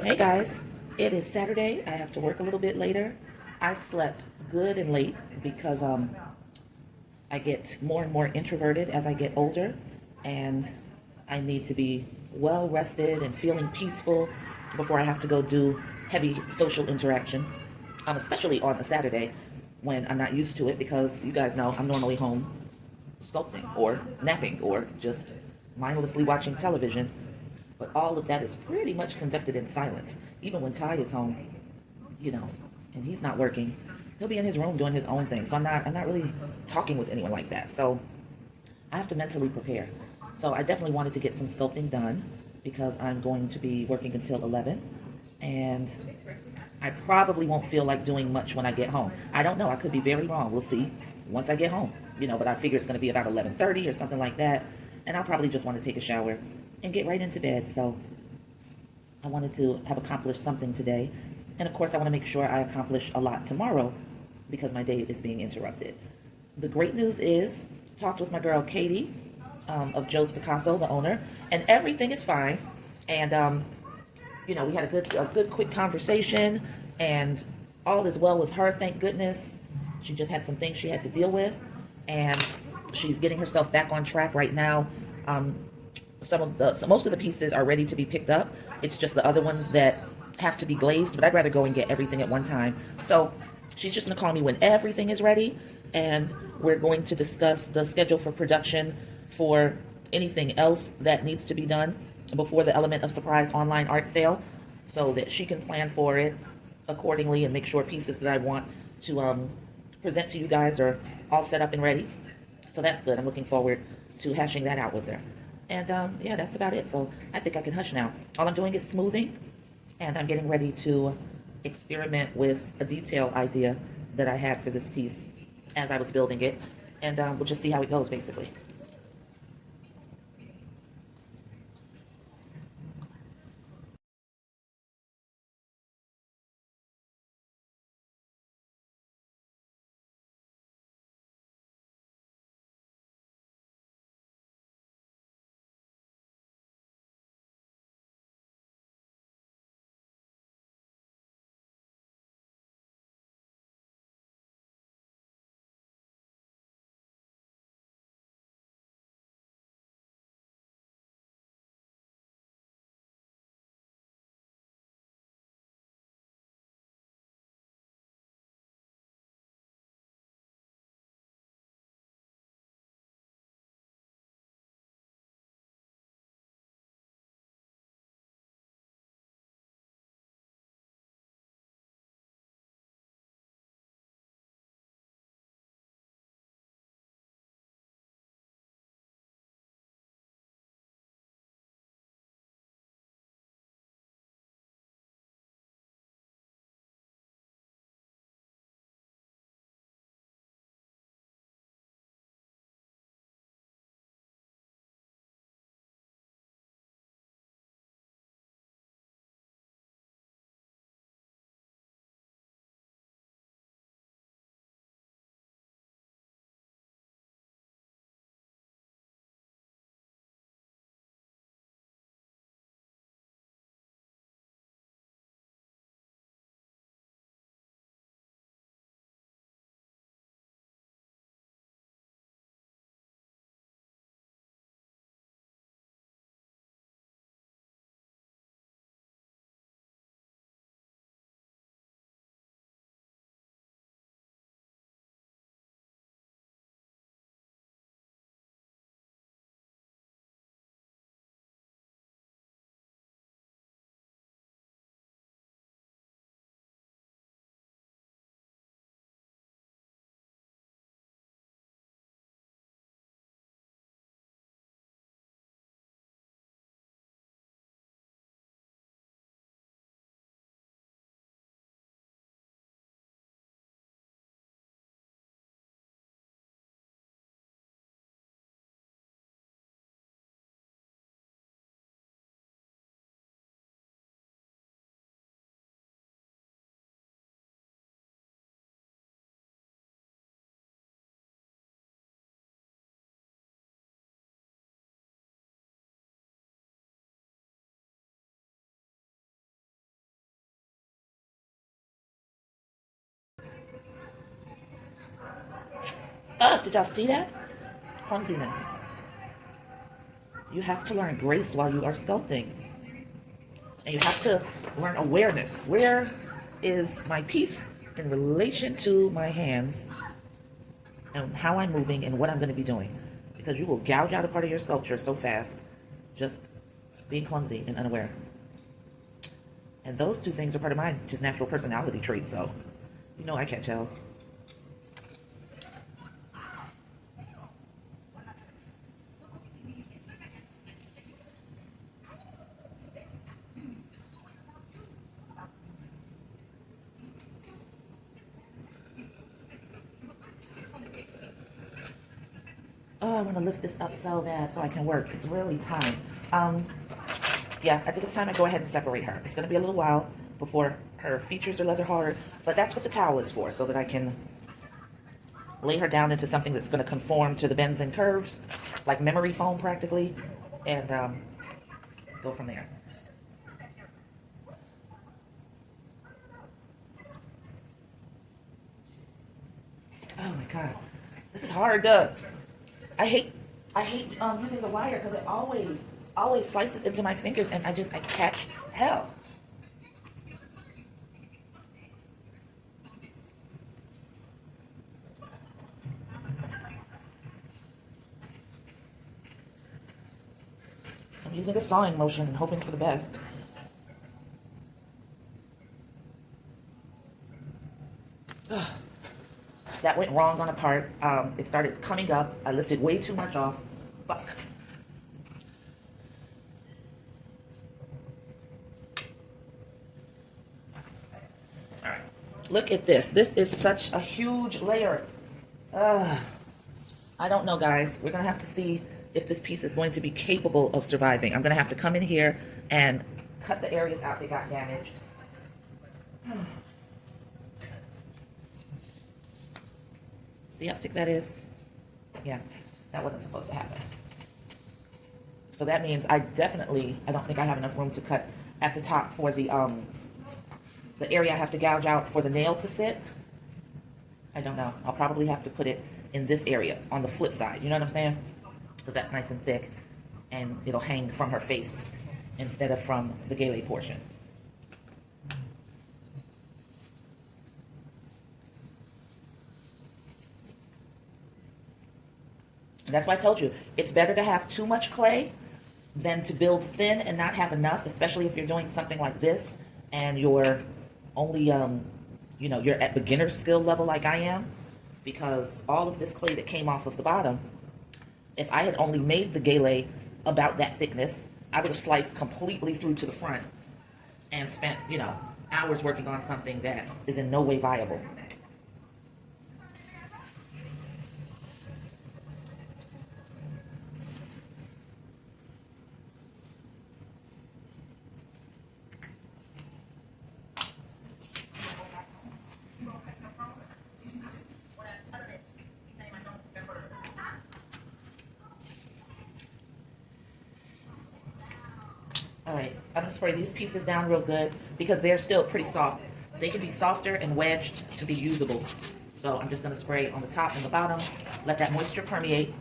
Hey guys, it is Saturday. I have to work a little bit later. I slept good and late because I get more and more introverted as I get older, and I need to be well rested and feeling peaceful before I have to go do heavy social interaction, especially on a Saturday when I'm not used to it because you guys know I'm normally home sculpting or napping or just mindlessly watching television. But all of that is pretty much conducted in silence. Even when Ty is home, you know, and he's not working, he'll be in his room doing his own thing. So I'm not really talking with anyone like that. So I have to mentally prepare. So I definitely wanted to get some sculpting done because I'm going to be working until 11, and I probably won't feel like doing much when I get home. I don't know. I could be very wrong. We'll see once I get home. But I figure it's going to be about 11:30 or something like that, and I'll probably just want to take a shower and get right into bed. So I wanted to have accomplished something today. And of course, I want to make sure I accomplish a lot tomorrow because my day is being interrupted. The great news is, talked with my girl Katie of Joe's Picasso, the owner, and everything is fine. And we had a good, quick conversation, and all is well with her. Thank goodness. She just had some things she had to deal with, and she's getting herself back on track right now. Um, most of the pieces are ready to be picked up. It's just the other ones that have to be glazed, but I'd rather go and get everything at one time. So she's just going to call me when everything is ready, and we're going to discuss the schedule for production for anything else that needs to be done before the Element of Surprise online art sale, so that she can plan for it accordingly and make sure pieces that I want to present to you guys are all set up and ready. So that's good. I'm looking forward to hashing that out with her. And yeah, that's about it. So I think I can hush now. All I'm doing is smoothing, and I'm getting ready to experiment with a detail idea that I had for this piece as I was building it. And we'll just see how it goes, basically. Did y'all see that? Clumsiness. You have to learn grace while you are sculpting. And you have to learn awareness. Where is my piece in relation to my hands and how I'm moving and what I'm going to be doing? Because you will gouge out a part of your sculpture so fast, just being clumsy and unaware. And those two things are part of my just natural personality traits, so you know I can't tell. Oh, I want to lift this up so bad so I can work. It's really time. Yeah, I think it's time I go ahead and separate her. It's going to be a little while before her features are leather hard, but that's what the towel is for, so that I can lay her down into something that's going to conform to the bends and curves, like memory foam practically, and go from there. Oh my God, this is hard. I hate using the wire because it always slices into my fingers, and I catch hell. So I'm using a sawing motion and hoping for the best. Ugh. That went wrong on a part. It started coming up. I lifted way too much off. Fuck. All right. Look at this. This is such a huge layer. I don't know, guys. We're going to have to see if this piece is going to be capable of surviving. I'm going to have to come in here and cut the areas out that got damaged. See how thick that is? Yeah, that wasn't supposed to happen. So that means I don't think I have enough room to cut at the top for the area I have to gouge out for the nail to sit. I don't know. I'll probably have to put it in this area on the flip side. You know what I'm saying? Because that's nice and thick, and it'll hang from her face instead of from the Gele portion. And that's why I told you, it's better to have too much clay than to build thin and not have enough, especially if you're doing something like this and you're only, you're at beginner skill level like I am, because all of this clay that came off of the bottom, if I had only made the Gele about that thickness, I would have sliced completely through to the front and spent, hours working on something that is in no way viable. All right, I'm gonna spray these pieces down real good because they're still pretty soft. They can be softer and wedged to be usable. So I'm just gonna spray on the top and the bottom, let that moisture permeate.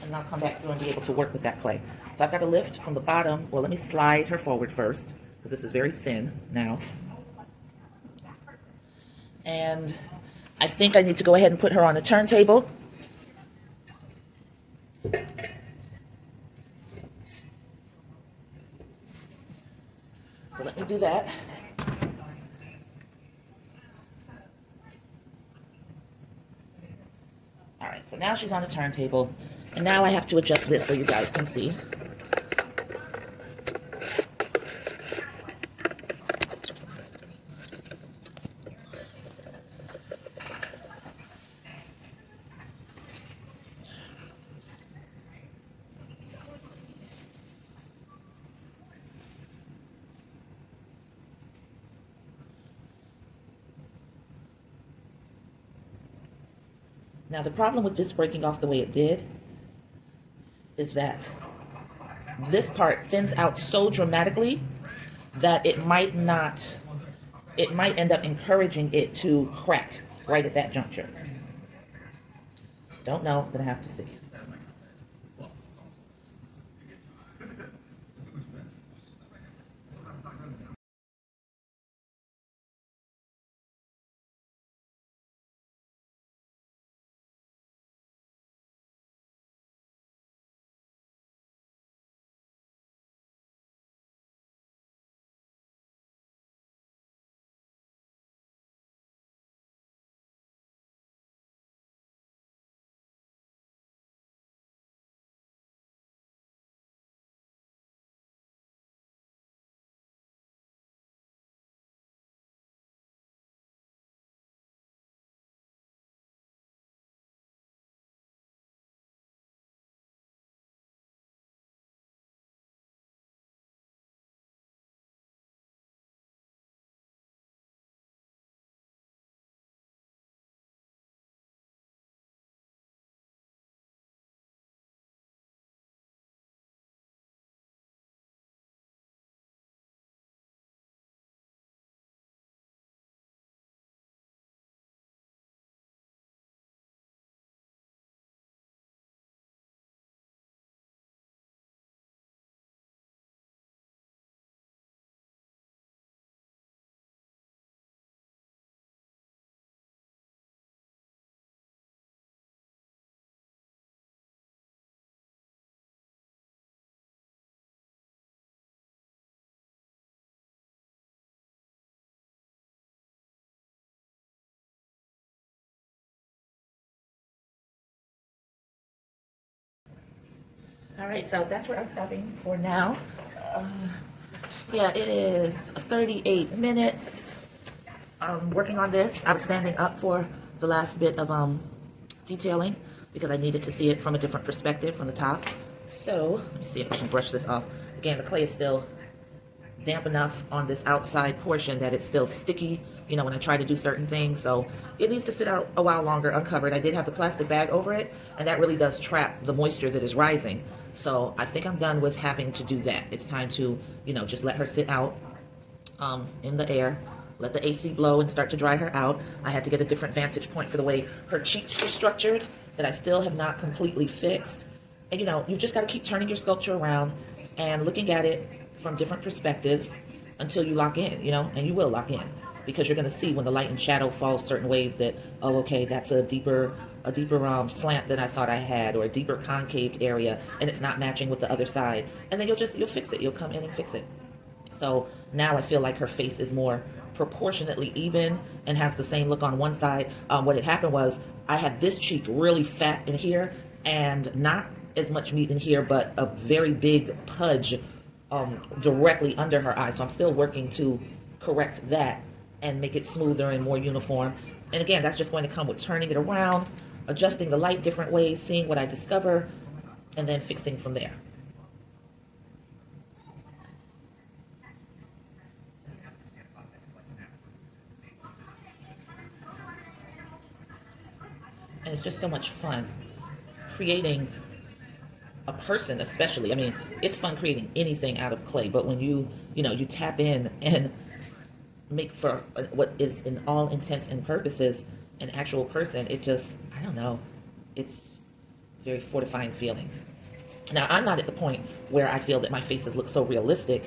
And I'll come back through and be able to work with that clay. So I've got to lift from the bottom. Well, let me slide her forward first, because this is very thin now. And I think I need to go ahead and put her on a turntable. So let me do that. All right, so now she's on a turntable, and now I have to adjust this so you guys can see. Now, the problem with this breaking off the way it did is that this part thins out so dramatically that it might not it might end up encouraging it to crack right at that juncture. Don't know, gonna have to see. All right, so that's where I'm stopping for now. Yeah, it is 38 minutes. I'm working on this. I was standing up for the last bit of detailing because I needed to see it from a different perspective from the top. So let me see if I can brush this off. Again, the clay is still damp enough on this outside portion that it's still sticky, you know, when I try to do certain things. So it needs to sit out a while longer uncovered. I did have the plastic bag over it, and that really does trap the moisture that is rising. So I think I'm done with having to do that. It's time to, you know, just let her sit out in the air, let the AC blow and start to dry her out. I had to get a different vantage point for the way her cheeks were structured that I still have not completely fixed. And you know, you've just got to keep turning your sculpture around and looking at it from different perspectives until you lock in, you know, and you will lock in because you're going to see when the light and shadow falls certain ways that, oh, okay, that's a deeper slant than I thought I had, or a deeper concaved area, and it's not matching with the other side. And then you'll fix it. You'll come in and fix it. So now I feel like her face is more proportionately even and has the same look on one side. What had happened was I had this cheek really fat in here and not as much meat in here, but a very big pudge directly under her eye. So I'm still working to correct that and make it smoother and more uniform. And again, that's just going to come with turning it around, adjusting the light different ways, seeing what I discover, and then fixing from there. And it's just so much fun creating a person, especially. I mean, it's fun creating anything out of clay, but when you tap in and make for what is in all intents and purposes an actual person, it just, I don't know, it's a very fortifying feeling. Now, I'm not at the point where I feel that my faces look so realistic,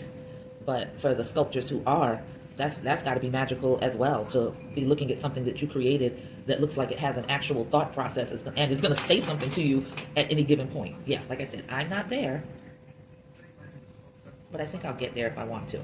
but for the sculptors who are, that's got to be magical as well, to be looking at something that you created that looks like it has an actual thought process and is going to say something to you at any given point. Yeah, like I said, I'm not there, but I think I'll get there if I want to.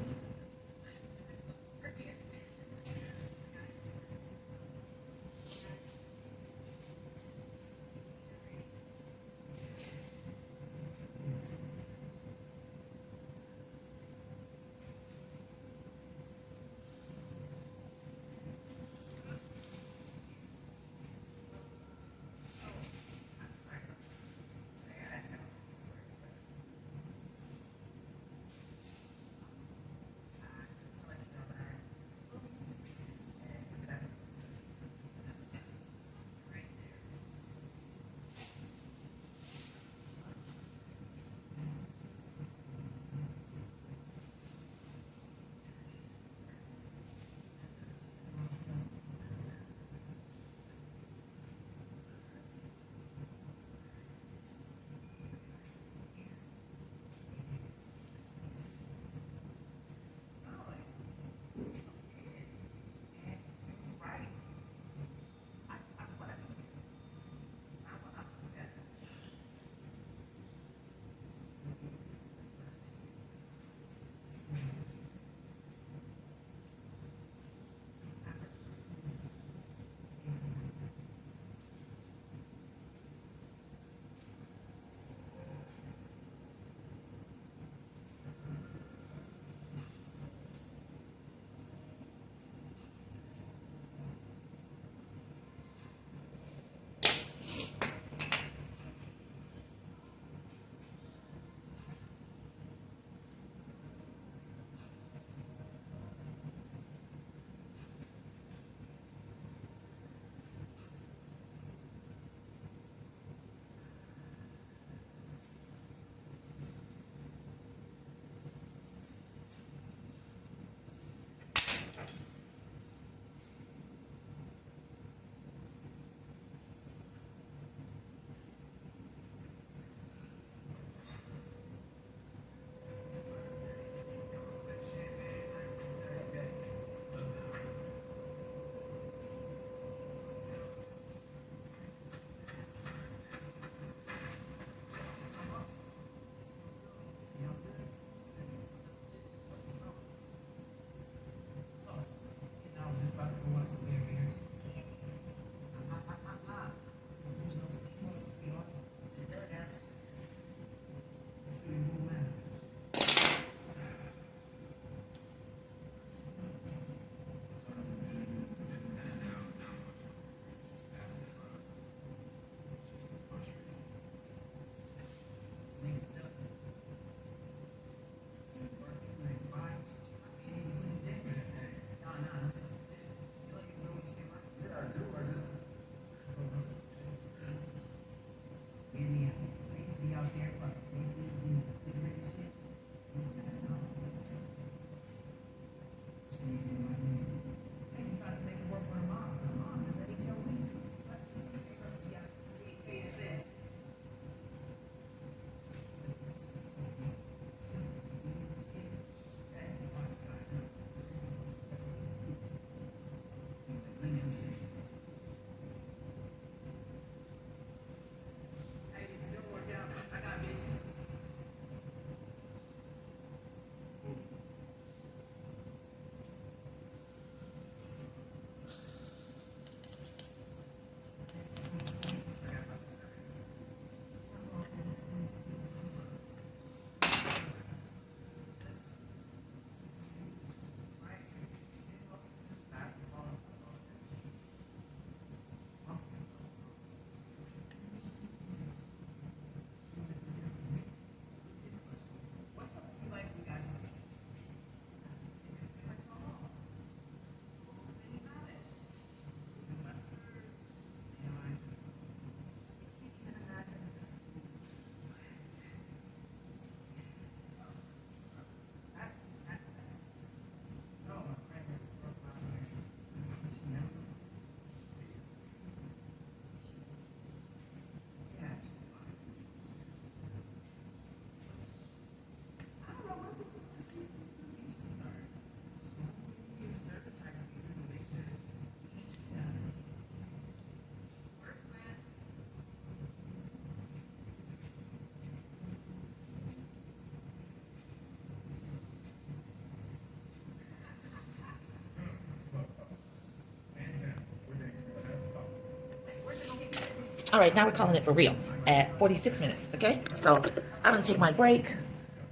All right, now we're calling it for real at 46 minutes, okay? So I'm gonna take my break.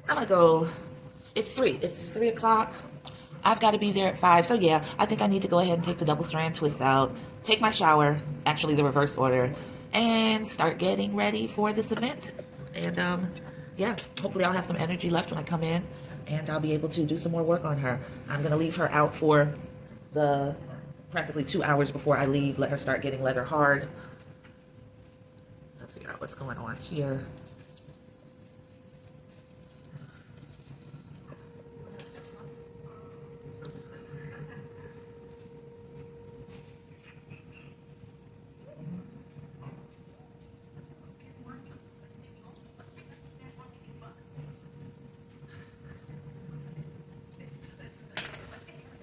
I'm gonna go, it's 3 o'clock. I've got to be there at 5. So yeah, I think I need to go ahead and take the double strand twists out, take my shower, actually the reverse order, and start getting ready for this event. And yeah, hopefully I'll have some energy left when I come in and I'll be able to do some more work on her. I'm gonna leave her out for the practically 2 hours before I leave, let her start getting leather hard. I'll figure out what's going on here.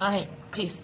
All right, peace.